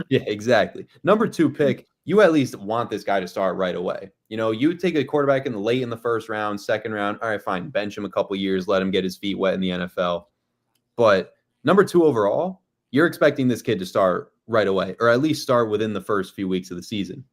Yeah, exactly. Number 2 pick. You at least want this guy to start right away. You take a quarterback late in the first round, second round. All right, fine. Bench him a couple years. Let him get his feet wet in the NFL. But number 2 overall, you're expecting this kid to start right away, or at least start within the first few weeks of the season.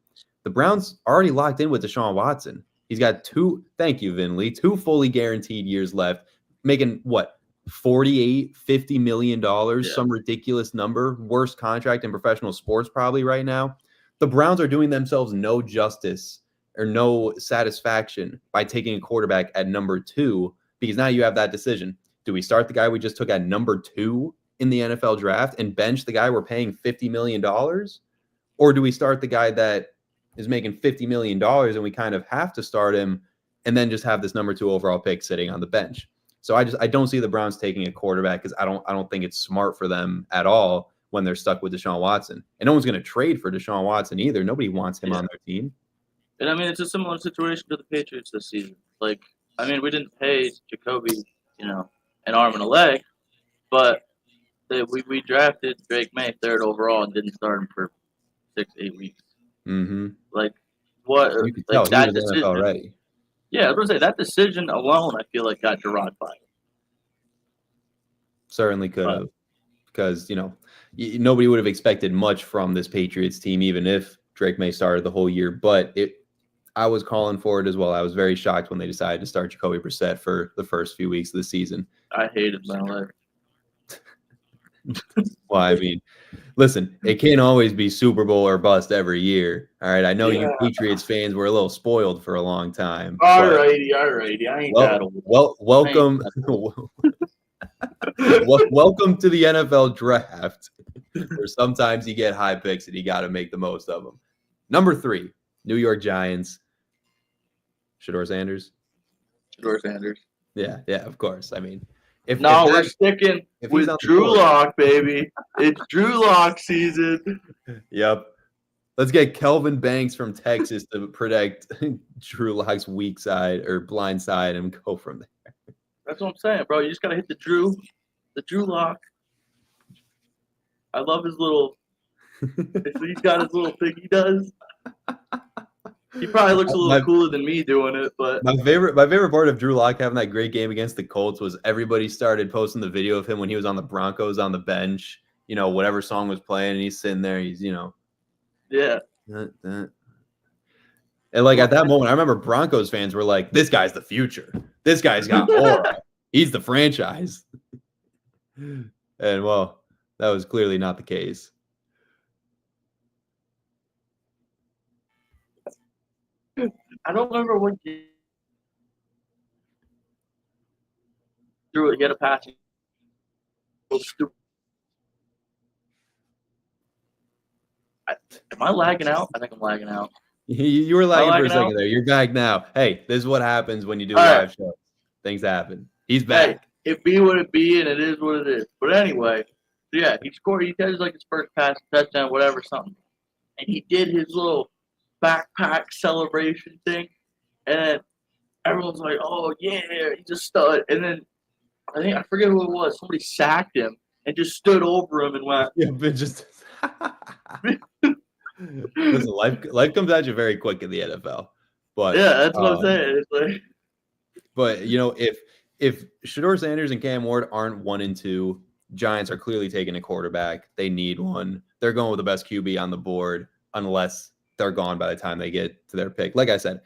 The Browns already locked in with Deshaun Watson. He's got 2, thank you, Vin Lee, 2 fully guaranteed years left. making what, 48, 50 million dollars, Yeah. some ridiculous number, worst contract in professional sports probably right now. The Browns are doing themselves no justice or no satisfaction by taking a quarterback at number 2, because now you have that decision. Do we start the guy we just took at number 2 in the NFL draft and bench the guy we're paying $50 million? Or do we start the guy that is making $50 million and we kind of have to start him and then just have this number 2 overall pick sitting on the bench? So I don't see the Browns taking a quarterback, because I don't think it's smart for them at all when they're stuck with Deshaun Watson. And no one's going to trade for Deshaun Watson either. Nobody wants him on their team. And I mean, it's a similar situation to the Patriots this season. Like, I mean, we didn't pay Jacoby, an arm and a leg, but we drafted Drake May 3rd overall and didn't start him for 6-8 weeks. Mm-hmm. Like, what? You could like tell he that was in the decision NFL already. Yeah, I was gonna say that decision alone, I feel like got Gerard fired. Certainly could have, because nobody would have expected much from this Patriots team, even if Drake May started the whole year. But I was calling for it as well. I was very shocked when they decided to start Jacoby Brissett for the first few weeks of the season. I hated my life. Well, I mean, listen, it can't always be Super Bowl or bust every year. All right, I know you Patriots fans were a little spoiled for a long time. All righty. I ain't that old. Welcome to the NFL draft, where sometimes you get high picks and you got to make the most of them. Number 3, New York Giants. Shedeur Sanders. Yeah, of course. I mean, we're sticking with Drew Lock, baby. It's Drew Lock season. Yep. Let's get Kelvin Banks from Texas to protect Drew Lock's weak side or blind side and go from there. That's what I'm saying, bro. You just gotta hit the Drew Lock. I love his little. He's got his little thing he does. He probably looks a little cooler than me doing it, but my favorite part of Drew Lock having that great game against the Colts was everybody started posting the video of him when he was on the Broncos on the bench. Whatever song was playing, and he's sitting there. He's yeah. And like at that moment, I remember Broncos fans were like, "This guy's the future. This guy's got aura. He's the franchise." And well, that was clearly not the case. I don't remember what he threw it. He had a pass. Am I lagging out? I think I'm lagging out. You were lagging for a second there. You're back now. Hey, this is what happens when you do live shows. Things happen. He's back. Hey, it be what it be, and it is what it is. But anyway, yeah, he scored. He does like his first pass, touchdown, whatever, something. And he did his little backpack celebration thing, and everyone's like, "Oh yeah, he's a stud." And then I forget who it was. Somebody sacked him and just stood over him and went, "Yeah, but just." Listen, life comes at you very quick in the NFL. But yeah, that's what I'm saying. It's like, but if Shedeur Sanders and Cam Ward aren't 1 and 2, Giants are clearly taking a quarterback. They need one. They're going with the best QB on the board, unless they're gone by the time they get to their pick. Like I said,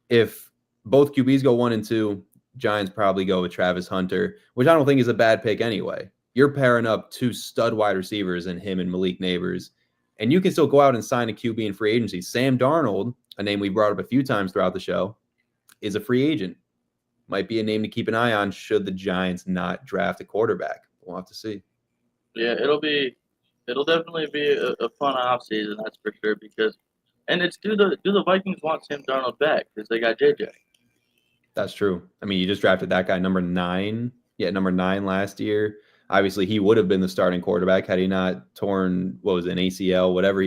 if both QBs go 1 and 2, Giants probably go with Travis Hunter, which I don't think is a bad pick anyway. You're pairing up 2 stud wide receivers in him and Malik Neighbors, and you can still go out and sign a QB in free agency. Sam Darnold, a name we brought up a few times throughout the show, is a free agent. Might be a name to keep an eye on should the Giants not draft a quarterback. We'll have to see. Yeah, it'll definitely be a fun offseason, that's for sure. And it's do the Vikings want Sam Darnold back because they got JJ? That's true. I mean, you just drafted that guy number 9. Yeah, number 9 last year. Obviously, he would have been the starting quarterback had he not torn, what was it, an ACL, whatever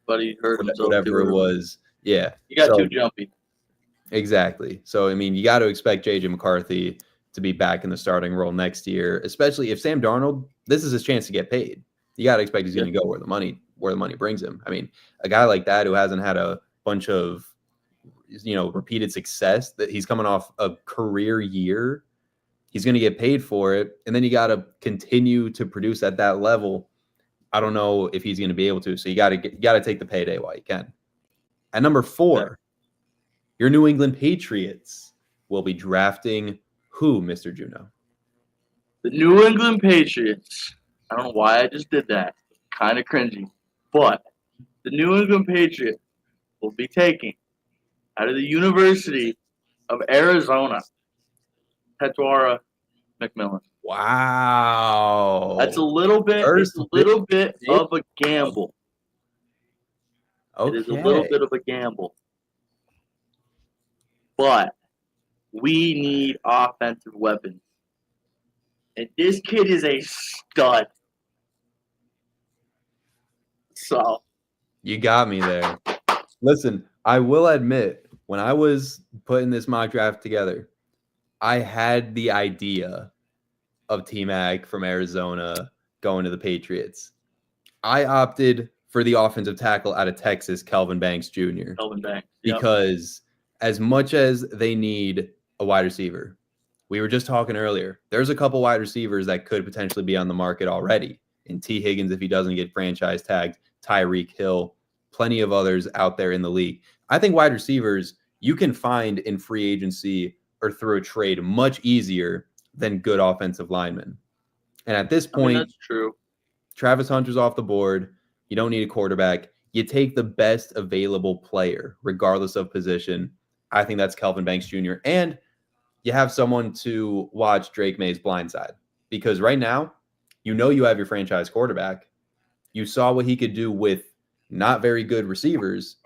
but he hurt himself. Whatever it was. Yeah. He got too jumpy. Exactly. So, I mean, you got to expect JJ McCarthy to be back in the starting role next year, especially if Sam Darnold, this is his chance to get paid. You got to expect he's going to go where the money brings him. I mean, a guy like that who hasn't had a bunch of, repeated success, that he's coming off a career year, he's going to get paid for it. And then you got to continue to produce at that level. I don't know if he's going to be able to. So you got to take the payday while you can. At number 4, your New England Patriots will be drafting Who, Mr. Juno? The New England Patriots. I don't know why I just did that. Kind of cringy. But the New England Patriots will be taking out of the University of Arizona, Petwara McMillan. Wow. That's a little bit. First It's a little big bit of a gamble. Okay. It is a little bit of a gamble. But we need offensive weapons. And this kid is a stud. So, You got me there. Listen, I will admit, when I was putting this mock draft together, I had the idea of T-Mac from Arizona going to the Patriots. I opted for the offensive tackle out of Texas, Kelvin Banks Jr., Kelvin Banks. Yep. because as much as they need a wide receiver, we were just talking earlier, there's a couple wide receivers that could potentially be on the market already. In T. Higgins, if he doesn't get franchise tagged, Tyreek Hill, plenty of others out there in the league. I think wide receivers you can find in free agency or through a trade much easier than good offensive linemen. And at this point, that's true. Travis Hunter's off the board. You don't need a quarterback. You take the best available player, regardless of position. I think that's Kelvin Banks Jr. And you have someone to watch Drake May's blind side. Because right now, you know you have your franchise quarterback. You saw what he could do with not very good receivers.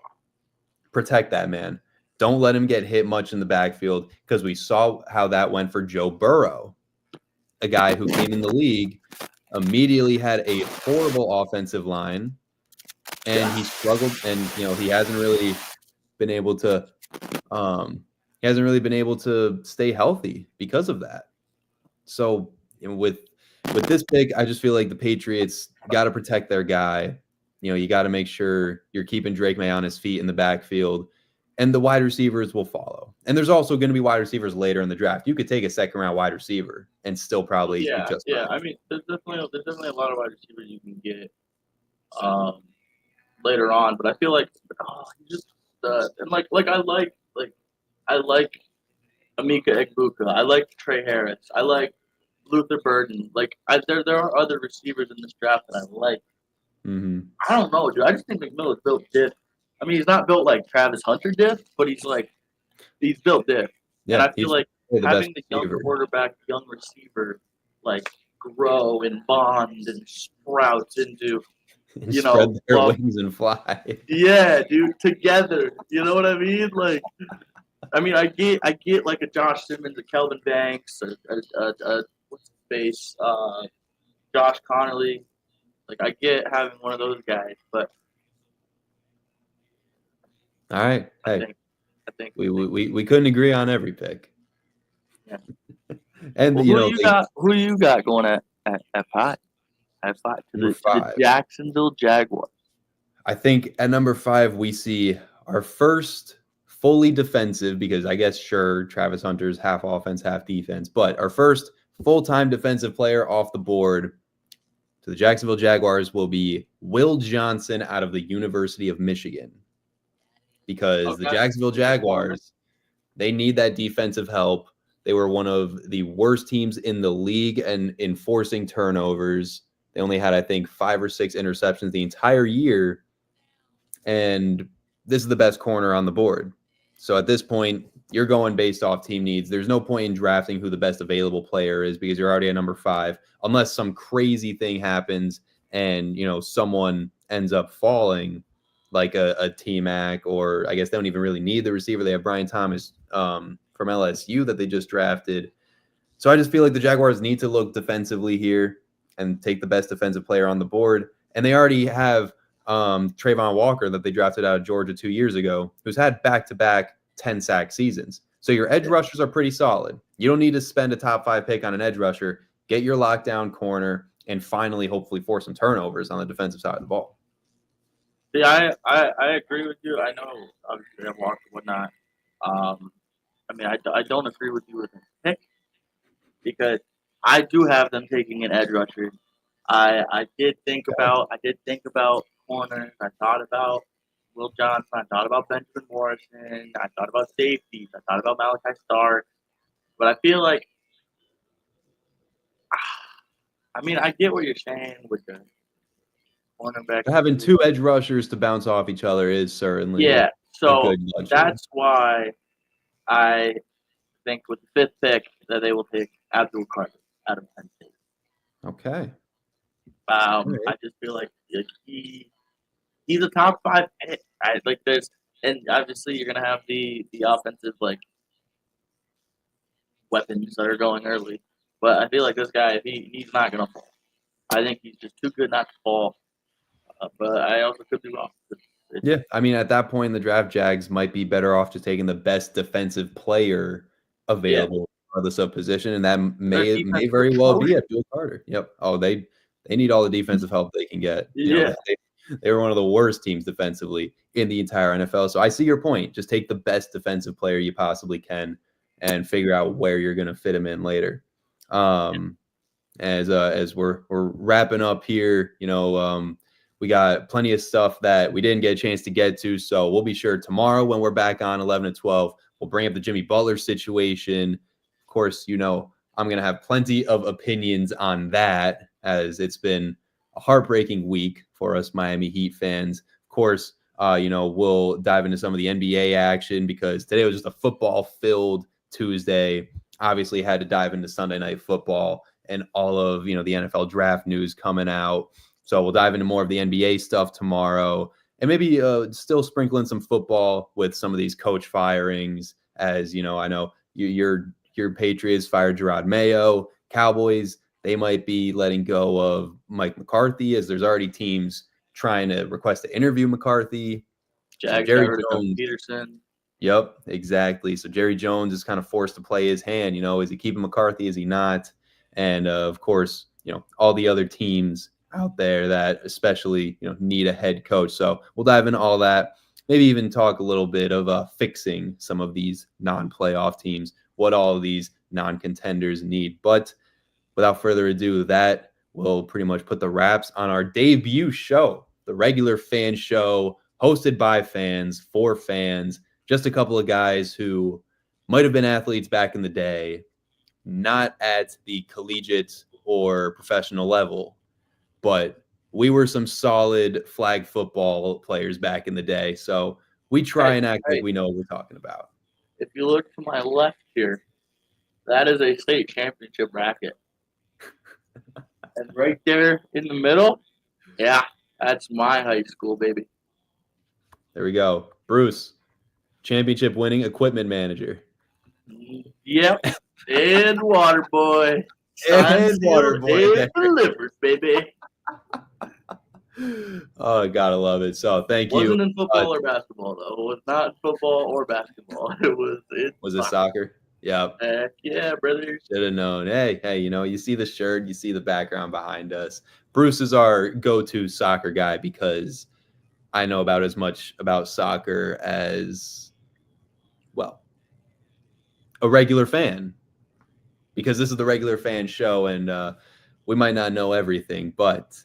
Protect that man. Don't let him get hit much in the backfield, because we saw how that went for Joe Burrow, a guy who came in the league, immediately had a horrible offensive line, and he struggled, and he hasn't really been able to stay healthy because of that. So with this pick, I just feel like the Patriots got to protect their guy. You got to make sure you're keeping Drake May on his feet in the backfield, and the wide receivers will follow. And there's also going to be wide receivers later in the draft. You could take a second-round wide receiver and still probably be just fine. I mean, there's definitely a lot of wide receivers you can get later on, but I feel like and I like Emeka Egbuka. I like Trey Harris. I like Luther Burden. There are other receivers in this draft that I like. Mm-hmm. I don't know, dude. I just think McMillan's built diff. I mean, he's not built like Travis Hunter diff, but he's built diff. Yeah, and I feel like having the young quarterback, young receiver, grow and bond and sprouts into, spread their wings and fly. Yeah, dude, together. You know what I mean? I get like a Josh Simmons, a Kelvin Banks, what's his face, Josh Connolly. I get having one of those guys, but all right. Hey, I think we couldn't agree on every pick. Yeah. And who do you got going at 5? At 5 to the Jacksonville Jaguars. I think at number 5 we see our first fully defensive, because I guess Travis Hunter's half offense, half defense, but our first full-time defensive player off the board to the Jacksonville Jaguars will be Will Johnson out of the University of Michigan. Because the Jacksonville Jaguars, they need that defensive help. They were one of the worst teams in the league and enforcing turnovers. They only had, I think, 5 or 6 interceptions the entire year. And this is the best corner on the board. So at this point, you're going based off team needs. There's no point in drafting who the best available player is, because you're already at number 5, unless some crazy thing happens and, someone ends up falling, like a T-Mac, or I guess they don't even really need the receiver. They have Brian Thomas from LSU that they just drafted. So I just feel like the Jaguars need to look defensively here and take the best defensive player on the board. And they already have Trayvon Walker that they drafted out of Georgia 2 years ago, who's had back-to-back 10-sack seasons. So your edge rushers are pretty solid. You don't need to spend a top 5 pick on an edge rusher. Get your lockdown corner and finally, hopefully, force some turnovers on the defensive side of the ball. Yeah, I agree with you. I know, obviously, they have Walker and whatnot. I don't agree with you with the pick, because I do have them taking an edge rusher. I did think about corners. I thought about Will Johnson. I thought about Benjamin Morrison. I thought about safeties. I thought about Malachi Stark. But I feel like I mean, I get what you're saying with the cornerback. Having two edge rushers to bounce off each other is certainly Yeah, a so good luxury. that's why I think with the fifth pick that they will take Abdul Carter out of Penn State. Okay. I just feel like he's a top 5 pick. Like there's, and obviously you're gonna have the offensive like weapons that are going early, but I feel like this guy, he's not gonna fall. I think he's just too good not to fall. But I also could be wrong. Yeah, I mean, at that point in the draft, Jags might be better off just taking the best defensive player available, regardless of position, and that may very well be Abdul Carter. Yep. Oh, they need all the defensive help they can get. You know, they were one of the worst teams defensively in the entire NFL. So I see your point. Just take the best defensive player you possibly can and figure out where you're going to fit him in later. As we're wrapping up here, you know, we got plenty of stuff that we didn't get a chance to get to. So we'll be sure tomorrow when we're back on 11 to 12, we'll bring up the Jimmy Butler situation. Of course, you know, I'm going to have plenty of opinions on that, as it's been a heartbreaking week for us Miami Heat fans. Of course, you know, we'll dive into some of the NBA action because today was just a football-filled Tuesday. Obviously had to dive into Sunday Night Football and all of, you know, the NFL draft news coming out. So we'll dive into more of the NBA stuff tomorrow, and maybe still sprinkle in some football with some of these coach firings. As you know, I know your Patriots fired Gerard Mayo. Cowboys, they might be letting go of Mike McCarthy, as there's already teams trying to request to interview McCarthy. Jags, Jerry Jones, Peterson. Yep, exactly. So Jerry Jones is kind of forced to play his hand. You know, is he keeping McCarthy? Is he not? And of course, you know, all the other teams out there that especially, you know, need a head coach. So we'll dive into all that. Maybe even talk a little bit of fixing some of these non-playoff teams, what all of these non-contenders need. But without further ado, that will pretty much put the wraps on our debut show, the regular fan show, hosted by fans, for fans, just a couple of guys who might have been athletes back in the day, not at the collegiate or professional level, but we were some solid flag football players back in the day. So we try and act like we know what we're talking about. If you look to my left here, that is a state championship bracket. And right there in the middle, yeah, that's my high school, baby. There we go. Bruce, championship winning equipment manager. Yep. And water boy. And water boy. Delivered, baby. Oh, gotta love it. So thank you. Wasn't in football or basketball though. It was not football or basketball. Was it soccer? Yeah. Heck yeah, brother. Should have known. Hey, you know, you see the shirt, you see the background behind us. Bruce is our go-to soccer guy because I know about as much about soccer as, well, a regular fan. Because this is the regular fan show, and we might not know everything, but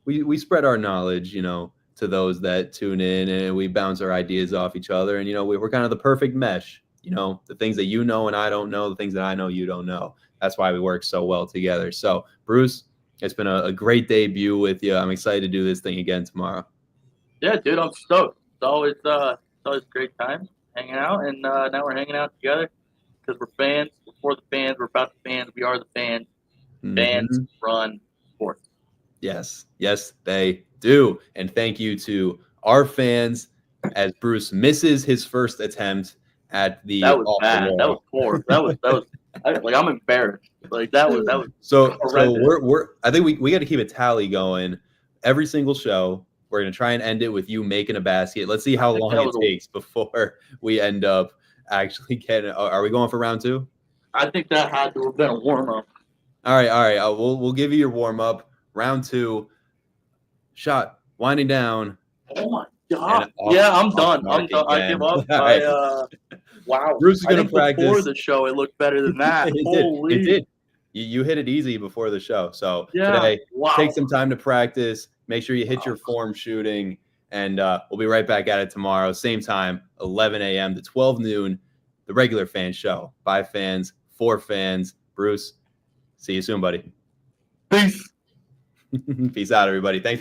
we spread our knowledge, you know, to those that tune in, and we bounce our ideas off each other. And, you know, we're kind of the perfect mesh, you know, the things that you know and I don't know, the things that I know you don't know. That's why we work so well together. So, Bruce, it's been a great debut with you. I'm excited to do this thing again tomorrow. Yeah, dude, I'm stoked. It's always a great time hanging out, and now we're hanging out together because we're fans. We're for the fans. We're about the fans. We are the fans. Fans run sports. Yes, they do. And thank you to our fans as Bruce misses his first attempt at the. That was bad. That was poor. That was like, I'm embarrassed. Like that was. So we're I think we got to keep a tally going every single show. We're gonna try and end it with you making a basket. Let's see how long it takes before we end up actually getting. Are we going for round 2? I think that had to have been a warm up. All right. We'll give you your warm up. Round 2, shot winding down. Oh my god! Yeah, I'm done. I'm done. I give up. Wow. Bruce is gonna practice. Before the show, it looked better than that. It did. You hit it easy before the show. So today, take some time to practice. Make sure you hit your form shooting, and we'll be right back at it tomorrow, same time, 11 a.m. to 12 noon. The regular fan show by fans, for fans. Bruce, see you soon, buddy. Peace. Peace out, everybody. Thanks.